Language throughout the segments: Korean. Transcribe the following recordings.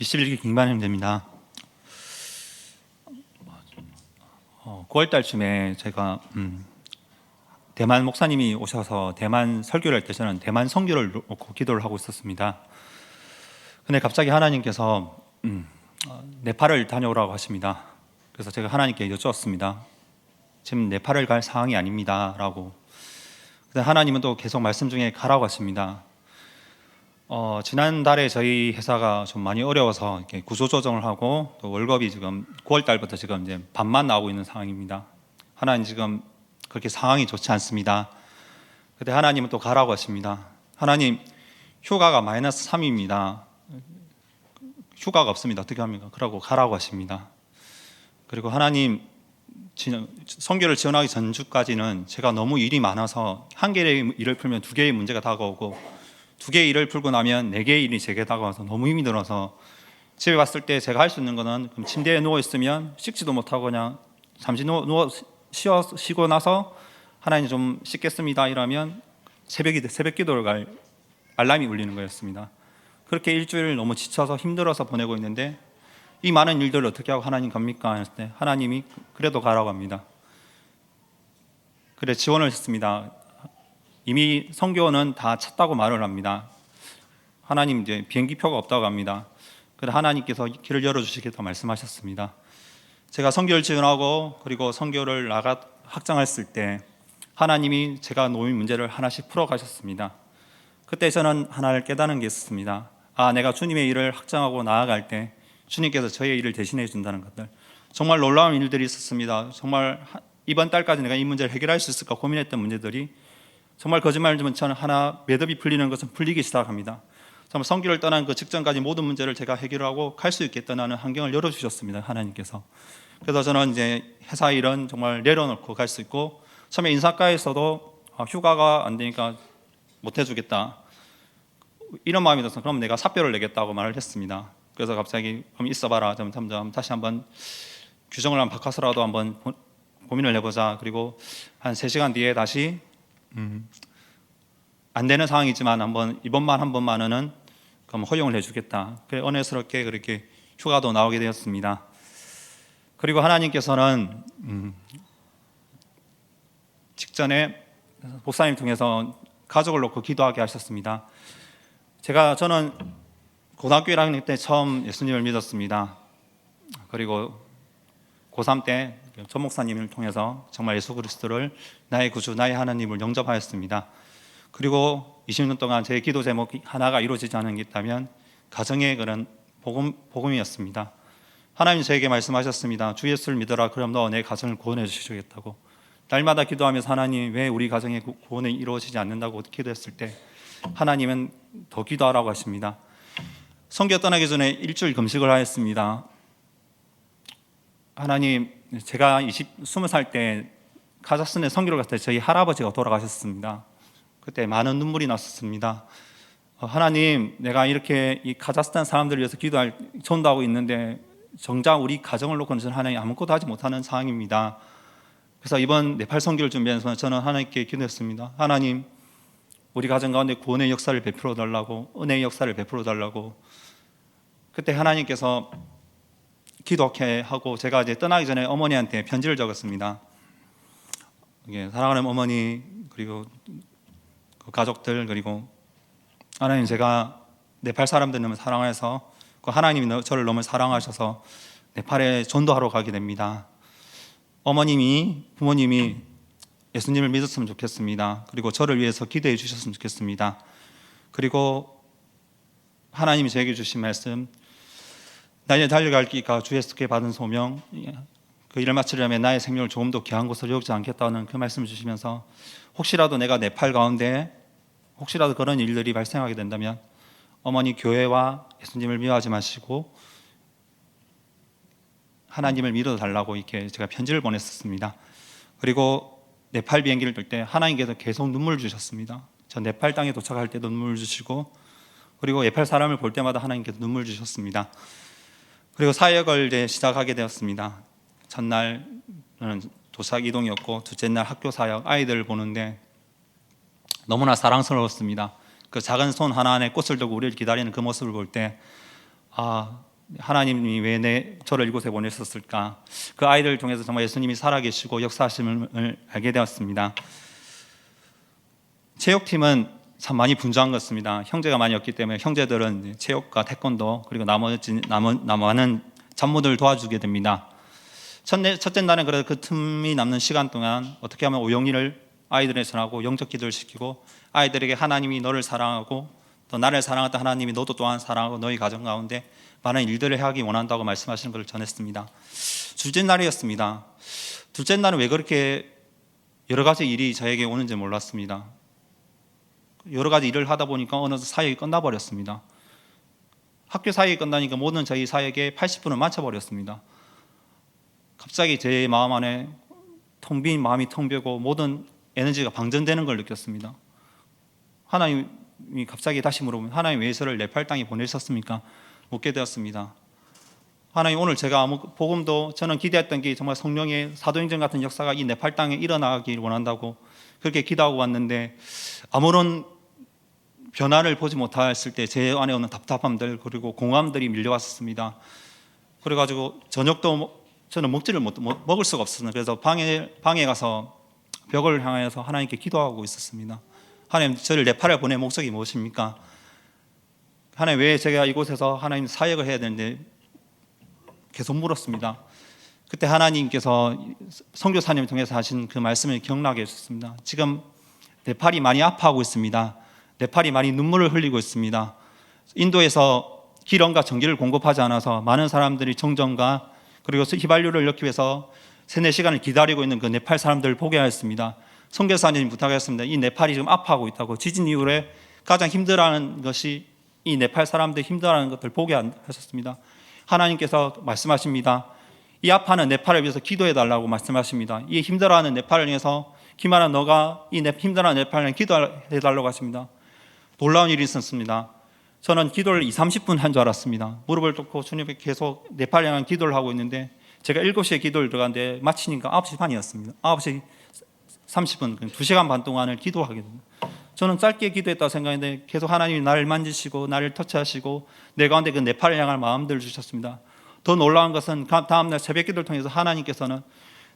21기 김반입니다. 9월 달쯤에 제가 대만 목사님이 오셔서 대만 설교를 할 때 저는 대만 선교를 놓고 기도를 하고 있었습니다. 근데 갑자기 하나님께서 네팔을 다녀오라고 하십니다. 그래서 제가 하나님께 여쭈었습니다. 지금 네팔을 갈 상황이 아닙니다 라고. 근데 하나님은 또 계속 말씀 중에 가라고 하십니다. 지난달에 저희 회사가 좀 많이 어려워서 이렇게 구조조정을 하고 또 월급이 지금 9월 달부터 지금 이제 반만 나오고 있는 상황입니다. 하나님 지금 그렇게 상황이 좋지 않습니다. 근데 하나님은 또 가라고 하십니다. 하나님 휴가가 마이너스 3입니다. 휴가가 없습니다. 어떻게 합니까? 그러고 가라고 하십니다. 그리고 하나님 선교를 지원하기 전주까지는 제가 너무 일이 많아서 한 개의 일을 풀면 두 개의 문제가 다가오고 두 개의 일을 풀고 나면 네 개의 일이 제게 다가와서 너무 힘이 들어서 집에 갔을 때 제가 할 수 있는 거는 그럼 침대에 누워 있으면 씻지도 못하고 그냥 잠시 누워 쉬고 나서 하나님 좀 씻겠습니다 이러면 새벽 기도를 갈 알람이 울리는 거였습니다. 그렇게 일주일을 너무 지쳐서 힘들어서 보내고 있는데 이 많은 일들을 어떻게 하고 하나님 갑니까? 했을 때 하나님이 그래도 가라고 합니다. 그래 지원을 했습니다. 이미 선교는 다 찼다고 말을 합니다. 하나님 이제 비행기표가 없다고 합니다. 그래서 하나님께서 길을 열어주시겠다고 말씀하셨습니다. 제가 선교를 지원하고 그리고 선교를 확장했을 때 하나님이 제가 놓인 문제를 하나씩 풀어가셨습니다. 그때 저는 하나를 깨닫는 게 있었습니다. 내가 주님의 일을 확장하고 나아갈 때 주님께서 저의 일을 대신해 준다는 것들, 정말 놀라운 일들이 있었습니다. 정말 이번 달까지 내가 이 문제를 해결할 수 있을까 고민했던 문제들이 정말 거짓말처럼 하나 매듭이 풀리는 것은 풀리기 시작합니다. 정말 선교를 떠난 그 직전까지 모든 문제를 제가 해결하고 갈 수 있겠다는 환경을 열어주셨습니다. 하나님께서. 그래서 저는 이제 회사 일은 정말 내려놓고 갈 수 있고, 처음에 인사과에서도 휴가가 안 되니까 못 해주겠다 이런 마음이 들어서 그럼 내가 사표를 내겠다고 말을 했습니다. 그래서 갑자기 그럼 있어봐라, 점점 다시 한번 규정을 한번 바꿔서라도 한번 고민을 해보자. 그리고 한 3시간 뒤에 다시 안 되는 상황이지만 이번만 한 번만은 그럼 허용을 해주겠다. 그래 은혜스럽게 그렇게 휴가도 나오게 되었습니다. 그리고 하나님께서는 직전에 목사님 통해서 가족을 놓고 기도하게 하셨습니다. 저는 고등학교 1학년 때 처음 예수님을 믿었습니다. 그리고 고3 때 전 목사님을 통해서 정말 예수 그리스도를 나의 구주, 나의 하나님을 영접하였습니다. 그리고 20년 동안 제 기도 제목 하나가 이루어지지 않은 게 있다면 가정의 그런 복음이었습니다. 하나님 저에게 말씀하셨습니다. 주 예수를 믿어라. 그럼 너 내 가정을 구원해 주시겠다고. 날마다 기도하면서 하나님 왜 우리 가정의 구원이 이루어지지 않는다고 기도했을 때 하나님은 더 기도하라고 하십니다. 선교 떠나기 전에 일주일 금식을 하였습니다. 하나님, 제가 20살 때 카자흐스탄에 선교를 갔을 때 저희 할아버지가 돌아가셨습니다. 그때 많은 눈물이 났었습니다. 하나님, 내가 이렇게 이 카자흐스탄 사람들을 위해서 전도하고 있는데 정작 우리 가정을 놓고는 저는 하나님 아무것도 하지 못하는 상황입니다. 그래서 이번 네팔 선교를 준비하면서 저는 하나님께 기도했습니다. 하나님, 우리 가정 가운데 구원의 역사를 베풀어 달라고, 은혜의 역사를 베풀어 달라고. 그때 하나님께서 기도케 하고 제가 이제 떠나기 전에 어머니한테 편지를 적었습니다. 사랑하는 어머니 그리고 그 가족들, 그리고 하나님, 제가 네팔 사람들 너무 사랑해서 하나님이 저를 너무 사랑하셔서 네팔에 전도하러 가게 됩니다. 부모님이 예수님을 믿었으면 좋겠습니다. 그리고 저를 위해서 기도해 주셨으면 좋겠습니다. 그리고 하나님이 저에게 주신 말씀, 나의 달려갈 길과 주 예수께 받은 소명, 그 일을 마치려면 나의 생명을 조금 더 귀한 곳으로 여기지 않겠다는 그 말씀을 주시면서 혹시라도 내가 네팔 가운데 혹시라도 그런 일들이 발생하게 된다면 어머니 교회와 예수님을 미워하지 마시고 하나님을 믿어달라고 이렇게 제가 편지를 보냈었습니다. 그리고 네팔 비행기를 탈 때 하나님께서 계속 눈물을 주셨습니다. 저 네팔 땅에 도착할 때도 눈물을 주시고 그리고 네팔 사람을 볼 때마다 하나님께서 눈물을 주셨습니다. 그리고 사역을 이제 시작하게 되었습니다. 첫날은 도착 이동이었고 둘째 날 학교 사역, 아이들을 보는데 너무나 사랑스러웠습니다. 그 작은 손 하나 안에 꽃을 들고 우리를 기다리는 그 모습을 볼 때 하나님이 왜 저를 이곳에 보내셨을까? 그 아이들을 통해서 정말 예수님이 살아계시고 역사하심을 알게 되었습니다. 체육팀은 참 많이 분주한 것 같습니다. 형제가 많이 없기 때문에 형제들은 체육과 태권도 그리고 남은 잡무들을 도와주게 됩니다. 첫째 날은 그래서 그 틈이 남는 시간 동안 어떻게 하면 오영리를 아이들에 전하고 영적 기도를 시키고 아이들에게 하나님이 너를 사랑하고 또 나를 사랑했던 하나님이 너도 또한 사랑하고 너희 가정 가운데 많은 일들을 하기 원한다고 말씀하시는 것을 전했습니다. 둘째 날이었습니다. 둘째 날은 왜 그렇게 여러 가지 일이 저에게 오는지 몰랐습니다. 여러 가지 일을 하다 보니까 어느새 사역이 끝나버렸습니다. 학교 사역이 끝나니까 모든 저희 사역에 80분을 맞춰버렸습니다. 갑자기 제 마음 안에 텅 빈 마음이 텅 비고 모든 에너지가 방전되는 걸 느꼈습니다. 하나님이 갑자기 다시 물어보면 하나님 왜 저를 네팔 땅에 보내셨습니까? 묻게 되었습니다. 하나님 오늘 제가 아무 복음도 저는 기대했던 게 정말 성령의 사도행전 같은 역사가 이 네팔 땅에 일어나길 원한다고 그렇게 기도하고 왔는데 아무런 변화를 보지 못했을 때 제 안에 오는 답답함들 그리고 공허함들이 밀려왔습니다. 그래가지고 저녁도 저는 먹지를 먹을 수가 없었습니다. 그래서 방에 가서 벽을 향해서 하나님께 기도하고 있었습니다. 하나님 저를 네팔에 보낼 목적이 무엇입니까? 하나님 왜 제가 이곳에서 하나님 사역을 해야 되는데 계속 물었습니다. 그때 하나님께서 선교사님을 통해서 하신 그 말씀을 기억나게 해주셨습니다. 지금 네팔이 많이 아파하고 있습니다. 네팔이 많이 눈물을 흘리고 있습니다. 인도에서 기름과 전기를 공급하지 않아서 많은 사람들이 정전과 그리고 휘발유를 넣기 위해서 3-4시간을 기다리고 있는 그 네팔 사람들을 보게 하였습니다. 선교사님 부탁했습니다. 이 네팔이 지금 아파하고 있다고 지진 이후에 가장 힘들어하는 것이 이 네팔 사람들이 힘들어하는 것들을 보게 하셨습니다. 하나님께서 말씀하십니다. 이 아파하는 네팔을 위해서 기도해 달라고 말씀하십니다. 이 힘들어하는 네팔을 위해서 기만한 너가 이 힘들어하는 네팔을 기도해 달라고 하십니다. 놀라운 일이 있었습니다. 저는 기도를 20-30분 한 줄 알았습니다. 무릎을 꿇고 주님께 계속 네팔 향한 기도를 하고 있는데 제가 7시에 기도를 들어갔는데 마치니까 9시 반이었습니다. 9시 30분, 2시간 반 동안을 기도하게 됩니다. 저는 짧게 기도했다고 생각했는데 계속 하나님이 나를 만지시고 나를 터치하시고 내 가운데 그 네팔을 향할 마음들을 주셨습니다. 더 놀라운 것은 다음날 새벽 기도를 통해서 하나님께서는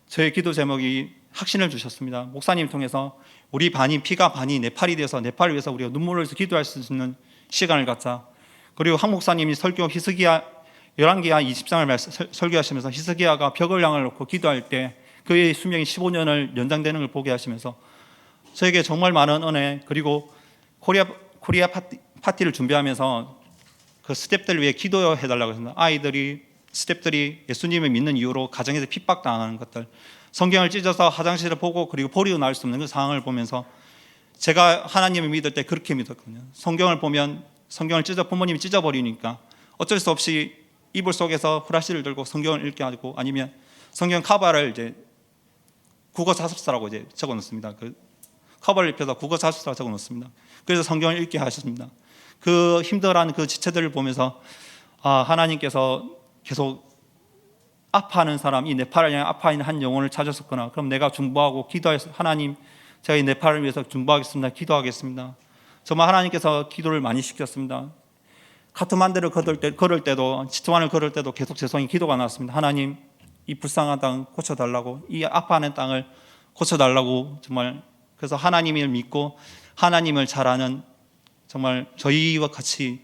저의 기도 제목이 확신을 주셨습니다. 목사님 통해서 우리 피가 반이 네팔이 돼서 네팔을 위해서 우리가 눈물을 흘려서 기도할 수 있는 시간을 갖자. 그리고 한 목사님이 설교 히스기야 11기야 20장을 설교하시면서 히스기야가 벽을 향을 놓고 기도할 때 그의 수명이 15년을 연장되는 걸 보게 하시면서 저에게 정말 많은 은혜 그리고 코리아 파티를 준비하면서 그 스태프들 위해 기도해 달라고 했습니다. 스태프들이 예수님을 믿는 이유로 가정에서 핍박당하는 것들 성경을 찢어서 화장실을 보고 그리고 버리고 나올 수 없는 그 상황을 보면서 제가 하나님을 믿을 때 그렇게 믿었거든요. 성경을 보면 성경을 부모님이 찢어버리니까 어쩔 수 없이 이불 속에서 후라시를 들고 성경을 읽게 하고 아니면 성경 커버를 이제 국어 자습서라고 이제 적어 놓습니다. 그 커버를 입혀서 국어 자습서라고 적어 놓습니다. 그래서 성경을 읽게 하셨습니다. 그 힘들어하는 그 지체들을 보면서 하나님께서 계속 아파하는 사람, 이 네팔을 향해 아파하는 한 영혼을 찾았었구나. 그럼 내가 중보하고 기도해서 하나님 제가 이 네팔을 위해서 중보하겠습니다. 기도하겠습니다. 정말 하나님께서 기도를 많이 시켰습니다. 카트만두를 걸을 때도 치트완을 걸을 때도 계속 제 손에 기도가 나왔습니다. 하나님 이 불쌍한 땅 고쳐달라고 이 아파하는 땅을 고쳐달라고 정말 그래서 하나님을 믿고 하나님을 잘 아는 정말 저희와 같이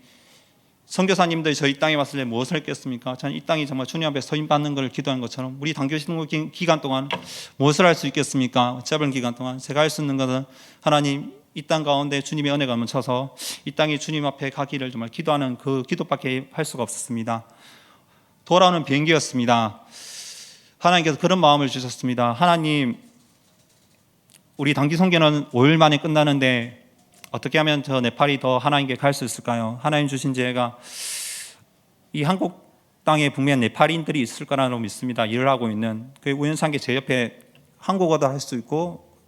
선교사님들이 저희 땅에 왔을 때 무엇을 했겠습니까? 저는 이 땅이 정말 주님 앞에 서임받는 것을 기도한 것처럼 우리 당교신고 기간 동안 무엇을 할 수 있겠습니까? 짧은 기간 동안 제가 할 수 있는 것은 하나님 이 땅 가운데 주님의 은혜가 멈춰서 이 땅이 주님 앞에 가기를 정말 기도하는 그 기도밖에 할 수가 없었습니다. 돌아오는 비행기였습니다. 하나님께서 그런 마음을 주셨습니다. 하나님 우리 단기 선교는 5일 만에 끝나는데 어떻게 하면 저 네팔이 더 하나님께 갈 수 있을까요? 하나님 주신 지혜가 이 한국 땅에 분명 네팔인들이 있을 거라고 믿습니다. 일을 하고 있는 그 우연찮게 제 옆에 한국어도 할 수 있고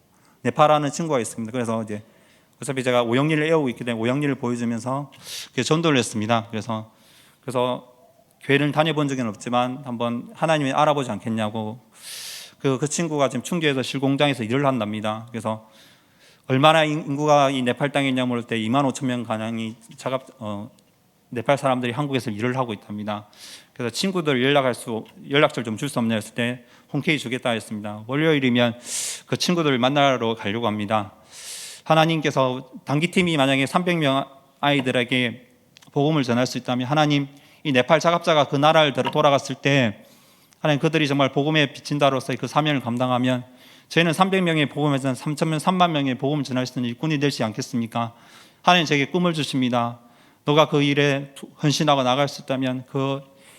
네팔하는 친구가 있습니다. 그래서 이제 어차피 제가 오영리를 애우고 있기 때문에 오영리를 보여주면서 전도를 했습니다. 그래서 교회를 다녀본 적은 없지만 한번 하나님이 알아보지 않겠냐고 그 친구가 지금 충주에서 실공장에서 일을 한답니다. 그래서 얼마나 인구가 이 네팔 땅에 있냐 물을 때 25,000명 가량이 네팔 사람들이 한국에서 일을 하고 있답니다. 그래서 친구들 연락처를 좀 줄 수 없냐 했을 때 흔쾌히 주겠다 했습니다. 월요일이면 그 친구들을 만나러 가려고 합니다. 하나님께서 단기팀이 만약에 300명 아이들에게 복음을 전할 수 있다면 하나님, 이 네팔 작업자가 그 나라를 돌아갔을 때 하나님, 그들이 정말 복음에 비친다로서의 그 사명을 감당하면 저희는 300명의 복음에서 3,000명, 3만 명의 복음을 전할 수 있는 일꾼이 되지 않겠습니까? 하나님 제게 꿈을 주십니다. 너가 그 일에 헌신하고 나갈 수 있다면,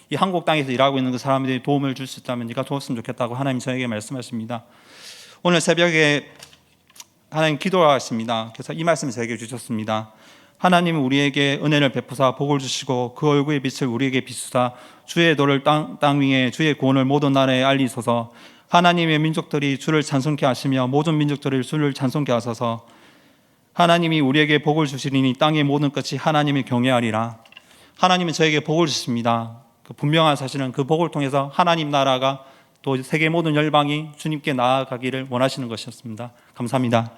이 한국 땅에서 일하고 있는 그 사람들이 도움을 줄 수 있다면 네가 도왔으면 좋겠다고 하나님 저에게 말씀하십니다. 오늘 새벽에 하나님 기도하십니다. 그래서 이 말씀을 저에게 주셨습니다. 하나님은 우리에게 은혜를 베푸사 복을 주시고 그 얼굴의 빛을 우리에게 비추사 주의 도를 땅 위에 주의 구원을 모든 나라에 알리소서. 하나님의 민족들이 주를 찬송케 하시며 모든 민족들이 주를 찬송케 하소서. 하나님이 우리에게 복을 주시리니 땅의 모든 끝이 하나님을 경외하리라. 하나님은 저에게 복을 주십니다. 그 분명한 사실은 그 복을 통해서 하나님 나라가 또 세계 모든 열방이 주님께 나아가기를 원하시는 것이었습니다. 감사합니다.